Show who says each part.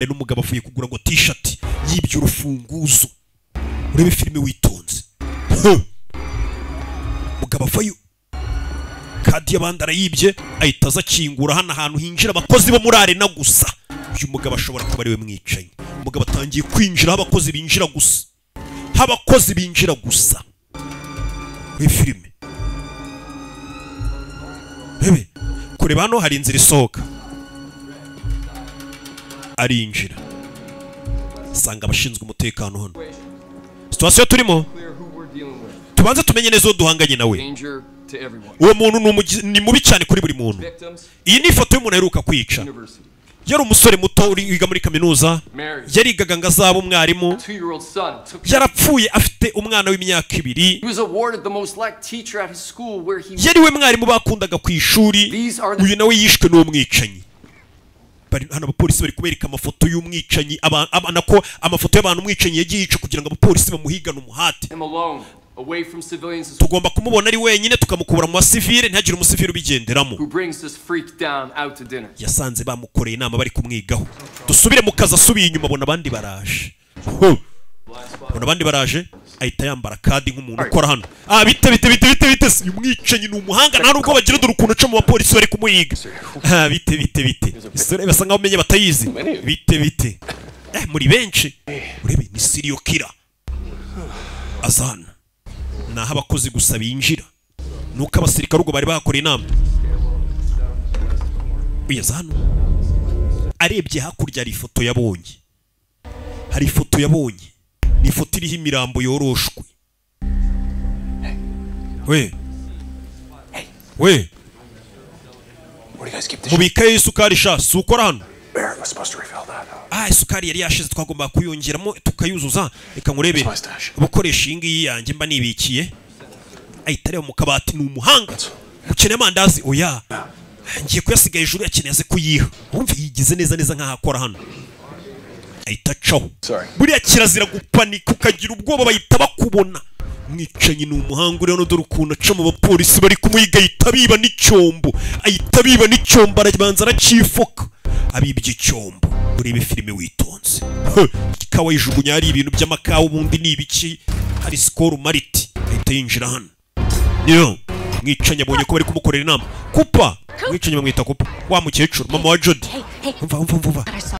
Speaker 1: n'umugabo avuye kugura ngo t-shirt yibye urufunguzo. Urebe filime witonze. Mugabo afayo kadi y'abandi arayibye ahita aza kingura hano ahantu hinjira abakozi bo muri arena gusa. Uyu mugabo ashobora kuba ari we mwicanyi. Umugabo atangiye kwinjira abakozi binjira gusa. Abakozi binjira gusa. Iyi filime. Bebe kureba hano hari inzira isohoka. Arinjira. Sanga abashinzwe umutekano hano. Situation turimo. Tubanze tumenye neza duhanganye nawe. Uwo muntu ni mubi cyane kuri buri muntu. Iyi ni ifoto y'umuntu aheruka kwica. Yari umusore muto wiga muri kaminuza. Yarigaga ngo azaba umwarimu. Yarapfuye afite umwana w'imyaka 2. Yari we mwarimu bakundaga ku ishuri. Uyu nawe yishwe n'uwo mwicanyi. Hano abapolisi bari kubereka amafoto y'umwicanyi nako amafoto y'abantu umwicanyi yagiye yica kugira ngo abapolisi bamuhigane umuhate. Tugomba kumubona ari wenyine tukamukubura mu basivile ntihagire umusivile ubigenderamo. Yasanze bamukoreye inama bari kumwigaho. Dusubire mu kazi asubiye inyuma abona abandi baraje. Abona abandi baraje ahita yambara kadi nk'umuntu ukora hano. Bite uyu mwicanyi ni umuhanga nta nubwo bagira urukundo cyo mu bapolisi bari kumuhiga. Bite isore basa nkaho umenye batayizi. Bite muri benshi urebe ni serial killer. Azana naho abakozi gusa binjira nuko abasirikare ubwo bari bakoreye inama. Uyazana arebye hakurya hari ifoto yabonye. Hari ifoto yabonye. Ni ifoto iriho imirambo yoroshwe. We mubikaye isukari sha sukora hano. Isukari yari yashize twagomba kuyongeramo tukayuzuza. Reka nkurebe ubukoresha ingi yanjye mba nibikiye. Ayitareba mu kabati ni umuhanga. Ukeneye amandazi oya. Ngiye kuyasiga hejuru yakeneye aze kuyiha. Wumva yigize neza nk'ahakora hano. Ahita caho. Buriya kirazira gupanika ukagira ubwoba bahita bakubona. Mwicanyi ni umuhanga rero dore ukuntu aca mu bapolisi bari kumuhiga ahita biba n'icyombo. Ahita biba n'icyombo arabanza aracifoka. Abibye icyombo. Urebe filime witonze. Ikawa yijugunya hari ibintu by'amakawa ubundi ni ibiki. Hari Skol Mariti. Ahita yinjira hano. Yo mwicanyi abonye ko bari kumukorera inama. Kupa. Mwicanyi bamwita Kupa. Wa mukecuru mama wa Jody. Umva.